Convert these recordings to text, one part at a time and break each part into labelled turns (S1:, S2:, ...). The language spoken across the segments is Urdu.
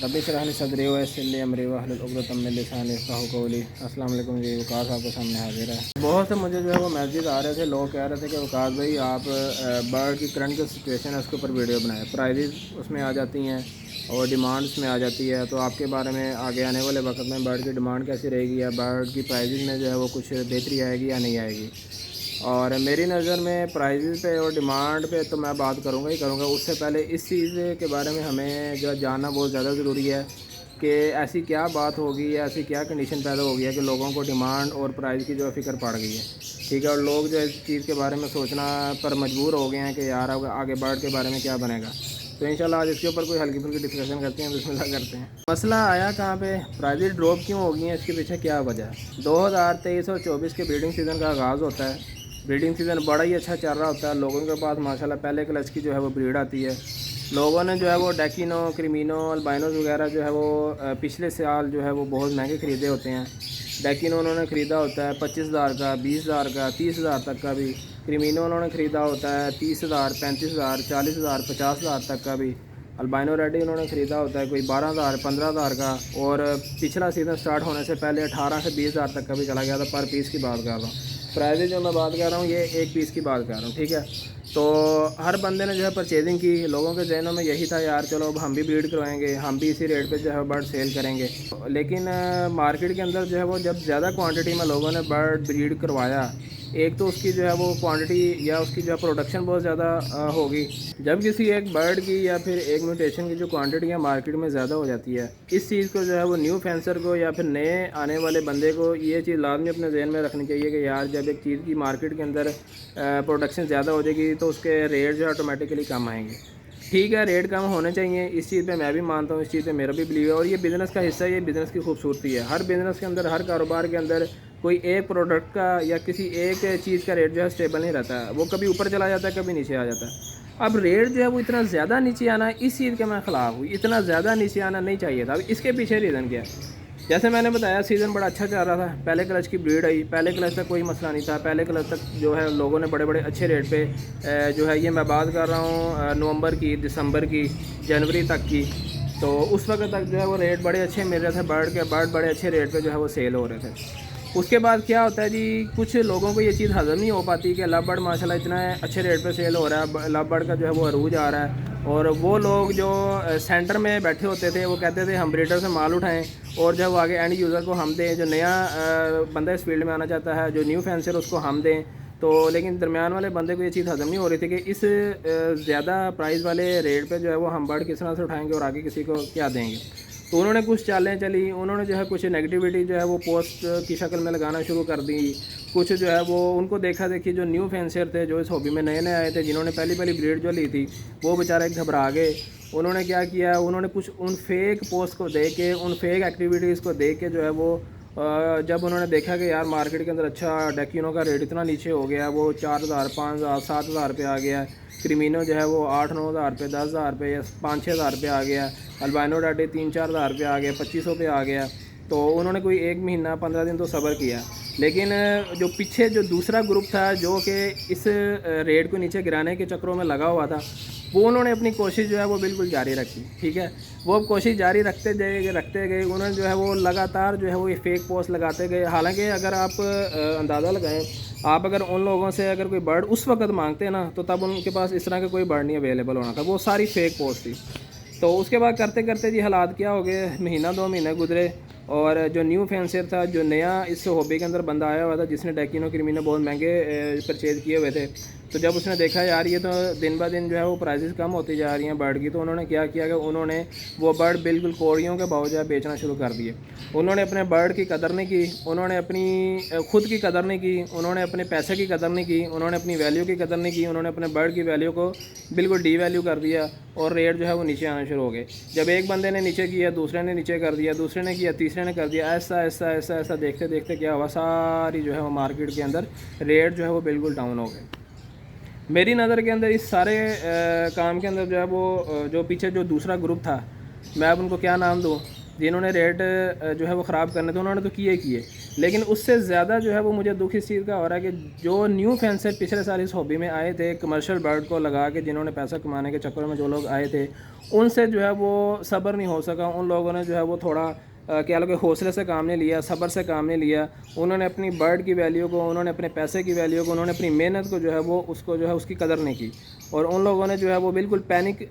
S1: رب اشرح لی صدری ویسر لی امری واحلل عقدۃ من لسانی یفقہوا قولی۔ السلام علیکم جی، وقار صاحب کے سامنے حاضر ہے۔ بہت سے مجھے جو ہے وہ میسیج آ رہے تھے، لوگ کہہ رہے تھے کہ وقار بھائی آپ برڈ کی کرنٹ جو سچویشن ہے اس کے اوپر ویڈیو بنائیں، پرائزز اس میں آ جاتی ہیں اور ڈیمانڈ اس میں آ جاتی ہے، تو آپ کے بارے میں آگے آنے والے وقت میں برڈ کی ڈیمانڈ کیسی رہے گی یا برڈ کی پرائزز میں جو ہے وہ کچھ بہتری آئے گی یا نہیں آئے گی۔ اور میری نظر میں پرائزز پہ اور ڈیمانڈ پہ تو میں بات کروں گا ہی کروں گا، اس سے پہلے اس چیز کے بارے میں ہمیں جو جاننا بہت زیادہ ضروری ہے کہ ایسی کیا بات ہوگی یا ایسی کیا کنڈیشن پیدا ہوگی ہے کہ لوگوں کو ڈیمانڈ اور پرائز کی جو فکر پڑ گئی ہے، ٹھیک ہے، اور لوگ جو اس چیز کے بارے میں سوچنا پر مجبور ہو گئے ہیں کہ یار آگے برڈ کے بارے میں کیا بنے گا۔ تو انشاءاللہ آج اس کے اوپر کوئی ہلکی پھلکی ڈسکشن کرتے ہیں، بسم اللہ کرتے ہیں۔ مسئلہ آیا کہاں پہ، پرائزز ڈراپ کیوں ہو گئی ہیں، اس کے پیچھے کیا وجہ ہے۔ 2023 اور 24 کے بریڈنگ سیزن کا آغاز ہوتا ہے، بریڈنگ سیزن بڑا ہی اچھا چل رہا ہوتا ہے، لوگوں کے پاس ماشاءاللہ پہلے کلچ کی جو ہے وہ بریڈ آتی ہے، لوگوں نے جو ہے وہ ڈیکینو، کریمینو، البائنوز وغیرہ جو ہے وہ پچھلے سال جو ہے وہ بہت مہنگے خریدے ہوتے ہیں۔ ڈیکینو انہوں نے خریدا ہوتا ہے 25,000 کا، 20,000 کا، 30,000 تک کا بھی۔ کریمینو انہوں نے خریدا ہوتا ہے 30,000، 35,000، 40,000، 50,000 تک کا بھی۔ البائنو ریڈی انہوں نے خریدا ہوتا ہے کوئی 12,000، 15,000 کا، اور پچھلا سیزن سٹارٹ ہونے سے پہلے 18 سے 20,000 تک کا بھی چلا گیا تھا۔ پر پیس کی بات کر رہا ہوں، پرائز جو میں بات کر رہا ہوں یہ ایک پیس کی بات کر رہا ہوں، ٹھیک ہے۔ تو ہر بندے نے جو ہے پرچیزنگ کی، لوگوں کے ذہنوں میں یہی تھا یار چلو اب ہم بھی بریڈ کروائیں گے، ہم بھی اسی ریٹ پہ جو ہے برڈ سیل کریں گے۔ لیکن مارکیٹ کے اندر جو ہے وہ جب زیادہ کوانٹٹی میں لوگوں نے برڈ بریڈ کروایا، ایک تو اس کی جو ہے وہ کوانٹٹی یا اس کی جو ہے پروڈکشن بہت زیادہ ہوگی۔ جب کسی ایک برڈ کی یا پھر ایک میوٹیشن کی جو کوانٹٹی ہے مارکیٹ میں زیادہ ہو جاتی ہے، اس چیز کو جو ہے وہ نیو فینسر کو یا پھر نئے آنے والے بندے کو یہ چیز لازمی اپنے ذہن میں رکھنی چاہیے کہ یار جب ایک چیز کی مارکیٹ کے اندر پروڈکشن زیادہ ہو جائے گی تو اس کے ریٹ جو ہے آٹومیٹیکلی کم آئیں گے۔ ٹھیک ہے، ریٹ کم ہونے چاہیے، اس چیز پہ میں بھی مانتا ہوں، اس چیز پہ میرا بھی بلیو ہے، اور یہ بزنس کا حصہ ہے، یہ بزنس کی خوبصورتی ہے۔ ہر بزنس کے اندر، ہر کاروبار کے اندر کوئی ایک پروڈکٹ کا یا کسی ایک چیز کا ریٹ جو ہے اسٹیبل نہیں رہتا ہے، وہ کبھی اوپر چلا جاتا ہے، کبھی نیچے آ جاتا ہے۔ اب ریٹ جو ہے وہ اتنا زیادہ نیچے آنا، اس چیز کے میں خلاف ہوں، اتنا زیادہ نیچے آنا نہیں چاہیے تھا۔ اب اس کے پیچھے ریزن کیا ہے، جیسے میں نے بتایا سیزن بڑا اچھا چل رہا تھا، پہلے کلچ کی بریڈ آئی، پہلے کلچ تک کوئی مسئلہ نہیں تھا، پہلے کلچ تک جو ہے لوگوں نے بڑے بڑے اچھے ریٹ پہ جو ہے، یہ میں بات کر رہا ہوں نومبر کی، دسمبر کی، جنوری تک کی، تو اس وقت تک جو ہے وہ ریٹ بڑے اچھے مل رہے تھے، برڈ کے برڈ بڑے اچھے ریٹ پہ جو ہے وہ سیل ہو رہے تھے۔ اس کے بعد کیا ہوتا ہے جی، کچھ لوگوں کو یہ چیز ہضم نہیں ہو پاتی کہ لو برڈ ماشاءاللہ اتنا اچھے ریٹ پہ سیل ہو رہا ہے، لو برڈ کا جو ہے وہ عروج آ رہا ہے، اور وہ لوگ جو سینٹر میں بیٹھے ہوتے تھے وہ کہتے تھے ہم بریڈر سے مال اٹھائیں اور جب آگے اینڈ یوزر کو ہم دیں، جو نیا بندہ اس فیلڈ میں آنا چاہتا ہے، جو نیو فینسر اس کو ہم دیں، تو لیکن درمیان والے بندے کو یہ چیز ہضم نہیں ہو رہی تھی کہ اس زیادہ پرائز والے ریٹ پہ جو ہے وہ ہم برڈ کس طرح سے اٹھائیں گے اور آگے کسی کو کیا دیں گے۔ تو انہوں نے کچھ چالیں چلی، انہوں نے جو ہے کچھ نیگیٹیوٹی جو ہے وہ پوسٹ کی شکل میں لگانا شروع کر دی، کچھ جو ہے وہ ان کو دیکھا دیکھی جو نیو فینسر تھے، جو اس ہابی میں نئے نئے آئے تھے، جنہوں نے پہلی بریڈ جو لی تھی، وہ بیچارے گھبرا گئے۔ انہوں نے کیا کیا، انہوں نے کچھ ان فیک پوسٹ کو دیکھ کے، ان فیک ایکٹیویٹیز کو دیکھ کے جو ہے وہ جب انہوں نے دیکھا کہ یار مارکیٹ کے اندر اچھا ڈیکینو کا ریٹ اتنا نیچے ہو گیا، وہ 4,000، 5,000، 7,000 پہ آ گیا، کریمینو جو ہے وہ 8-9,000 پہ، 10,000 پہ یا 5-6,000 پہ آ گیا، البائنو ڈاٹے 3-4,000 پہ آ گیا، 2,500 پہ آ گیا، تو انہوں نے کوئی 1 مہینہ 15 دن تو صبر کیا۔ لیکن جو پیچھے جو دوسرا گروپ تھا جو کہ اس ریٹ کو نیچے گرانے کے چکروں میں لگا ہوا تھا، وہ انہوں نے اپنی کوشش جو ہے وہ بالکل جاری رکھی، ٹھیک ہے، وہ کوشش جاری رکھتے گئے، انہوں نے جو ہے وہ لگاتار جو ہے وہ یہ فیک پوسٹ لگاتے گئے۔ حالانکہ اگر آپ اندازہ لگائیں، آپ اگر ان لوگوں سے اگر کوئی برڈ اس وقت مانگتے ہیں نا، تو تب ان کے پاس اس طرح کا کوئی برڈ نہیں اویلیبل ہونا تھا، وہ ساری فیک پوسٹ تھی۔ تو اس کے بعد کرتے کرتے جی حالات کیا ہو گئے، مہینہ 2 مہینے گزرے، اور جو نیو فینسر تھا، جو نیا اس ہابی کے اندر بندہ آیا ہوا تھا، جس نے ڈیکینو کریمینو بہت مہنگے پرچیز کیے ہوئے تھے، تو جب اس نے دیکھا یار یہ تو دن بہ دن جو ہے وہ پرائزز کم ہوتی جا رہی ہیں برڈ کی، تو انہوں نے کیا کیا کہ انہوں نے وہ برڈ بالکل کوڑیوں کے بھاؤ جو ہے بیچنا شروع کر دیے۔ انہوں نے اپنے برڈ کی قدر نہیں کی، انہوں نے اپنی خود کی قدر نہیں کی، انہوں نے اپنے پیسے کی قدر نہیں کی، انہوں نے اپنی ویلیو کی قدر نہیں کی، انہوں نے اپنے برڈ کی ویلیو کو بالکل ڈی ویلیو کر دیا، اور ریٹ جو ہے وہ نیچے آنا شروع ہو گئے۔ جب ایک بندے نے نیچے کیا، دوسرے نے نیچے کر دیا، دوسرے نے کیا، تیسرے نے کر دیا، ایسا ایسا ایسا ایسا دیکھتے دیکھتے کیا ہوا، ساری جو ہے وہ مارکیٹ کے اندر ریٹ جو ہے وہ بالکل ڈاؤن ہو گئے۔ میری نظر کے اندر اس سارے کام کے اندر جو ہے وہ جو پیچھے جو دوسرا گروپ تھا، میں اب ان کو کیا نام دوں، جنہوں نے ریٹ جو ہے وہ خراب کرنے تھے، انہوں نے تو کیے، لیکن اس سے زیادہ جو ہے وہ مجھے دکھ اس چیز کا ہو رہا ہے کہ جو نیو فینسر پچھلے سال اس ہابی میں آئے تھے کمرشل برڈ کو لگا کے، جنہوں نے پیسہ کمانے کے چکر میں جو لوگ آئے تھے، ان سے جو ہے وہ صبر نہیں ہو سکا. ان لوگوں نے جو ہے وہ تھوڑا کیا لوگ حوصلے سے کام نہیں لیا، صبر سے کام نہیں لیا. انہوں نے اپنی برڈ کی ویلیو کو، انہوں نے اپنے پیسے کی ویلیو کو، انہوں نے اپنی محنت کو جو ہے وہ اس کو جو ہے اس کی قدر نہیں کی. اور ان لوگوں نے جو ہے وہ بالکل پینک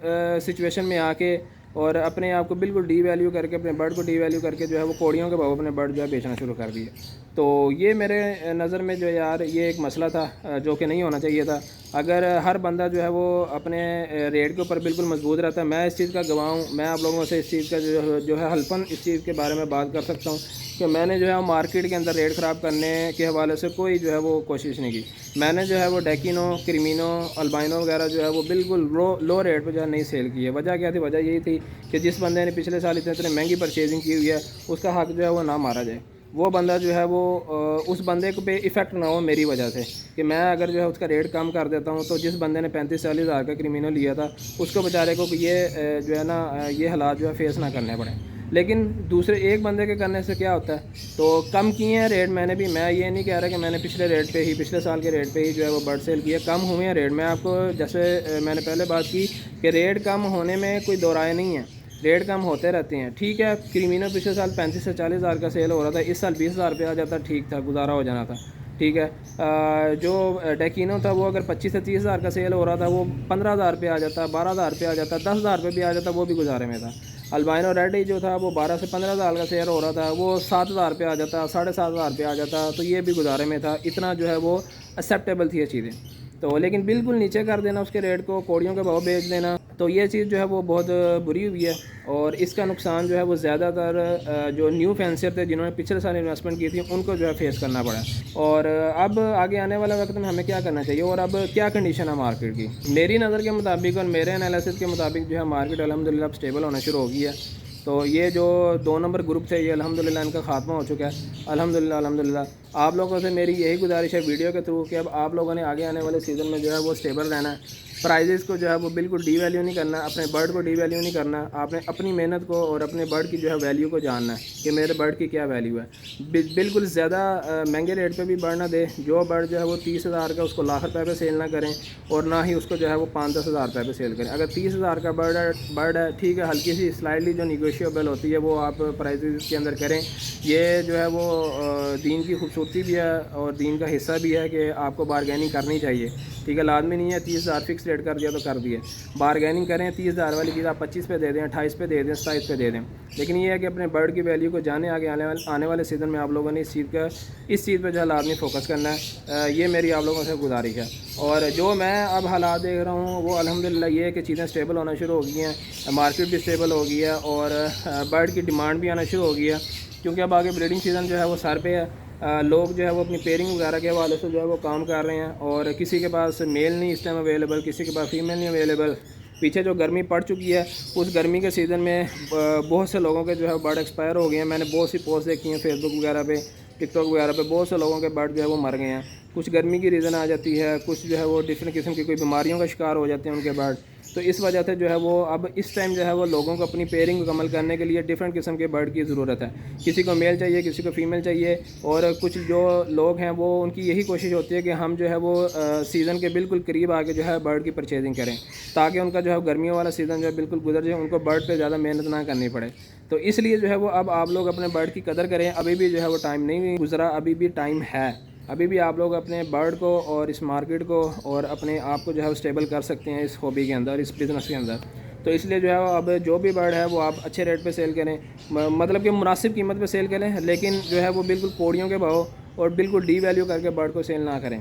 S1: سچویشن میں آ کے اور اپنے آپ کو بالکل ڈی ویلیو کر کے، اپنے برڈ کو ڈی ویلیو کر کے جو ہے وہ کوڑیوں کے بھاؤ اپنے برڈ جو ہے بیچنا شروع کر دیے. تو یہ میرے نظر میں جو یار یہ ایک مسئلہ تھا جو کہ نہیں ہونا چاہیے تھا. اگر ہر بندہ جو ہے وہ اپنے ریٹ کے اوپر بالکل مضبوط رہتا ہے، میں اس چیز کا گواہ ہوں. میں آپ لوگوں سے اس چیز کا جو ہے حلفاً اس چیز کے بارے میں بات کر سکتا ہوں کہ میں نے جو ہے مارکیٹ کے اندر ریٹ خراب کرنے کے حوالے سے کوئی جو ہے وہ کوشش نہیں کی. میں نے جو ہے وہ ڈیکینو، کرمینو، البائنو وغیرہ جو ہے وہ بالکل لو ریٹ پہ جو ہے نہیں سیل کی ہے. وجہ کیا تھی؟ وجہ یہی تھی کہ جس بندے نے پچھلے سال اتنے مہنگی پرچیزنگ کی ہوئی ہے، اس کا حق جو ہے وہ نہ مارا جائے. وہ بندہ جو ہے وہ اس بندے کو پہ ایفیکٹ نہ ہو میری وجہ سے، کہ میں اگر جو ہے اس کا ریٹ کم کر دیتا ہوں تو جس بندے نے 35-40 ہزار کا کرمینو لیا تھا، اس کو بیچارے کو یہ جو ہے نا یہ حالات جو ہے فیس نہ کرنے پڑیں. لیکن دوسرے ایک بندے کے کرنے سے کیا ہوتا ہے؟ تو کم کیے ہیں ریٹ. میں نے بھی، میں یہ نہیں کہہ رہا کہ میں نے پچھلے ریٹ پہ ہی، پچھلے سال کے ریٹ پہ ہی جو ہے وہ برڈ سیل کیا. کم ہوئے ہیں ریٹ. میں آپ کو جیسے میں نے پہلے بات کی کہ ریٹ کم ہونے میں کوئی دو رائے نہیں ہے، ریٹ کم ہوتے رہتے ہیں. ٹھیک ہے، کرمینو پچھلے سال 35 سے 40 ہزار کا سیل ہو رہا تھا، اس سال 20 ہزار پہ آ جاتا، ٹھیک تھا، گزارا ہو جانا تھا. ٹھیک ہے، جو ڈیکینو تھا وہ اگر 25 سے 30 ہزار کا سیل ہو رہا تھا، وہ 15 ہزار پہ آ جاتا، 12 ہزار پہ آ جاتا، 10 ہزار پہ بھی آ جاتا، وہ بھی گزارے میں تھا. البائنو ریڈ جو تھا وہ 12 سے 15 ہزار کا سیل ہو رہا تھا، وہ 7 ہزار پہ آ جاتا، 7.5 ہزار پہ آ جاتا، تو یہ بھی گزارے میں تھا. اتنا جو ہے وہ ایکسیپٹیبل تھی یہ چیزیں. تو لیکن بالکل نیچے کر دینا اس کے ریٹ کو، کوڑیوں کے بھاؤ بیچ دینا، تو یہ چیز جو ہے وہ بہت بری ہوئی ہے. اور اس کا نقصان جو ہے وہ زیادہ تر جو نیو فینسر تھے، جنہوں نے پچھلے سال انویسٹمنٹ کی تھی، ان کو جو ہے فیس کرنا پڑا. اور اب آگے آنے والا وقت میں ہمیں کیا کرنا چاہیے، اور اب کیا کنڈیشن ہے مارکیٹ کی؟ میری نظر کے مطابق اور میرے انالیسس کے مطابق جو ہے مارکیٹ الحمدللہ اب اسٹیبل ہونا شروع ہو گئی ہے. تو یہ جو 2 نمبر گروپ تھے، یہ الحمدللہ ان کا خاتمہ ہو چکا ہے. الحمدللہ. آپ لوگوں سے میری یہی گزارش ہے ویڈیو کے تھرو کہ اب آپ لوگوں نے آگے آنے والے سیزن میں جو ہے وہ اسٹیبل رہنا ہے. پرائزز کو جو ہے وہ بالکل ڈی ویلیو نہیں کرنا، اپنے برڈ کو ڈی ویلیو نہیں کرنا. آپ نے اپنی محنت کو اور اپنے برڈ کی جو ہے ویلیو کو جاننا ہے کہ میرے برڈ کی کیا ویلیو ہے. بالکل زیادہ مہنگے ریٹ پہ بھی برڈ نہ دے. جو برڈ جو ہے وہ 30 ہزار کا، اس کو لاکھ روپے پہ سیل نہ کریں، اور نہ ہی اس کو جو ہے وہ 5-10 ہزار روپے پہ سیل کریں. اگر 30 ہزار کا برڈ ہے ٹھیک ہے، ہلکی سی سلائٹلی جو نیگوشیبل ہوتی ہے وہ آپ پرائزز کے اندر کریں. یہ جو ہے وہ دین کی خوبصورتی بھی ہے اور دین کا حصہ بھی ہے کہ آپ کو بارگیننگ کرنی چاہیے. ٹھیک ہے، لازمی نہیں ہے 30 ہزار فکس ریٹ کر دیا تو کر دیے. بارگیننگ کریں، 30 ہزار والی چیز آپ 25 پہ دے دیں، 28 پہ دے دیں، 27 پہ دے دیں. لیکن یہ ہے کہ اپنے برڈ کی ویلیو کو جانے. آگے آنے والے سیزن میں آپ لوگوں نے اس چیز پہ جو ہے لازمی فوکس کرنا ہے. یہ میری آپ لوگوں سے گزارش ہے. اور جو میں اب حالات دیکھ رہا ہوں وہ الحمدللہ یہ ہے کہ چیزیں اسٹیبل ہونا شروع ہو گئی ہیں، مارکیٹ بھی اسٹیبل ہو گئی ہے، اور برڈ کی ڈیمانڈ بھی آنا شروع ہو گئی ہے. کیونکہ اب آگے بریڈنگ سیزن جو ہے وہ سر پہ ہے. لوگ جو ہے وہ اپنی پیئرنگ وغیرہ کے حوالے سے جو ہے وہ کام کر رہے ہیں، اور کسی کے پاس میل نہیں اس ٹائم اویلیبل، کسی کے پاس فیمیل نہیں اویلیبل. پیچھے جو گرمی پڑ چکی ہے، اس گرمی کے سیزن میں بہت سے لوگوں کے جو ہے برڈ ایکسپائر ہو گئے ہیں. میں نے بہت سی پوسٹ دیکھی ہیں فیس بک وغیرہ پہ، ٹک ٹاک وغیرہ پہ. بہت سے لوگوں کے برڈ جو ہے وہ مر گئے ہیں. کچھ گرمی کی ریزن آ جاتی ہے، کچھ جو ہے وہ ڈفرینٹ قسم کی کوئی بیماریوں کا شکار ہو جاتے ہیں ان کے برڈ. تو اس وجہ سے جو ہے وہ اب اس ٹائم جو ہے وہ لوگوں کو اپنی پیئرنگ مکمل کرنے کے لیے ڈفرینٹ قسم کے برڈ کی ضرورت ہے. کسی کو میل چاہیے، کسی کو فیمیل چاہیے. اور کچھ جو لوگ ہیں وہ ان کی یہی کوشش ہوتی ہے کہ ہم جو ہے وہ سیزن کے بالکل قریب آ کے جو ہے برڈ کی پرچیزنگ کریں، تاکہ ان کا جو ہے گرمیوں والا سیزن جو ہے بالکل گزر جائے، ان کو برڈ پہ زیادہ محنت نہ کرنی پڑے. تو اس لیے جو ہے وہ اب آپ لوگ اپنے برڈ کی قدر کریں. ابھی بھی جو ہے وہ ٹائم نہیں گزرا، ابھی بھی ٹائم ہے. ابھی بھی آپ لوگ اپنے برڈ کو اور اس مارکیٹ کو اور اپنے آپ کو جو ہے اسٹیبل کر سکتے ہیں اس ہابی کے اندر، اس بزنس کے اندر. تو اس لیے جو ہے اب جو بھی برڈ ہے وہ آپ اچھے ریٹ پہ سیل کریں، مطلب کہ مناسب قیمت پہ سیل کریں. لیکن جو ہے وہ بالکل کوڑیوں کے بھاؤ اور بالکل ڈی ویلیو کر کے برڈ کو سیل نہ کریں.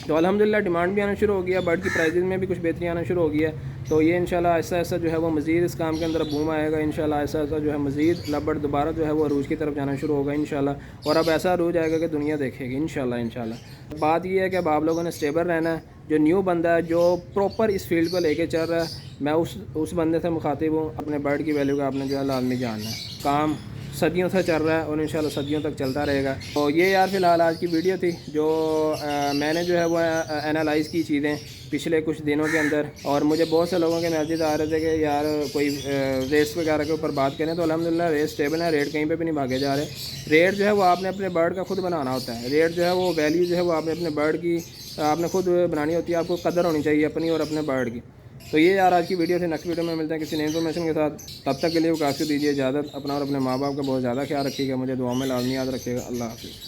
S1: تو الحمدللہ ڈیمانڈ بھی آنا شروع ہو گیا، برڈ کی پرائزز میں بھی کچھ بہتری آنا شروع ہو گیا ہے. تو یہ انشاءاللہ ایسا ایسا جو ہے وہ مزید اس کام کے اندر بوم آئے گا. انشاءاللہ ایسا ایسا جو ہے مزید لبڑ دوبارہ جو ہے وہ عروج کی طرف جانا شروع ہوگا انشاءاللہ. اور اب ایسا عروج آئے گا کہ دنیا دیکھے گی انشاءاللہ. بات یہ ہے کہ اب آپ لوگوں نے اسٹیبل رہنا ہے. جو نیو بندہ ہے جو پراپر اس فیلڈ کو لے کے چل رہا ہے، میں اس بندے سے مخاطب ہوں. اپنے برڈ کی ویلیو کا آپ نے جو ہے لازمی جاننا ہے. کام صدیوں سے چل رہا ہے اور انشاءاللہ صدیوں تک چلتا رہے گا۔ تو یہ یار فی الحال آج کی ویڈیو تھی جو میں نے جو ہے وہ انالائز کی چیزیں پچھلے کچھ دنوں کے اندر، اور مجھے بہت سے لوگوں کے میسیج آ رہے تھے کہ یار کوئی ریٹس وغیرہ کے اوپر بات کریں، تو الحمدللہ ریٹ اسٹیبل ہے، ریٹ کہیں پہ بھی نہیں بھاگے جا رہے۔ ریٹ جو ہے وہ آپ نے اپنے برڈ کا خود بنانا ہوتا ہے، ریٹ جو ہے وہ ویلیو جو ہے وہ آپ نے اپنے برڈ کی آپ نے خود بنانی ہوتی ہے، آپ کو قدر ہونی چاہیے اپنی اور اپنے برڈ کی۔ تو یہ یار آج کی ویڈیو تھی، نیکسٹ ویڈیو میں ملتے ہیں کسی نئی انفارمیشن کے ساتھ، تب تک کے لیے کافی دیجیے اجازت، اپنا اور اپنے ماں باپ کا بہت زیادہ خیال رکھیے گا، مجھے دعاؤں میں لازمی یاد رکھیے گا۔ اللہ حافظ۔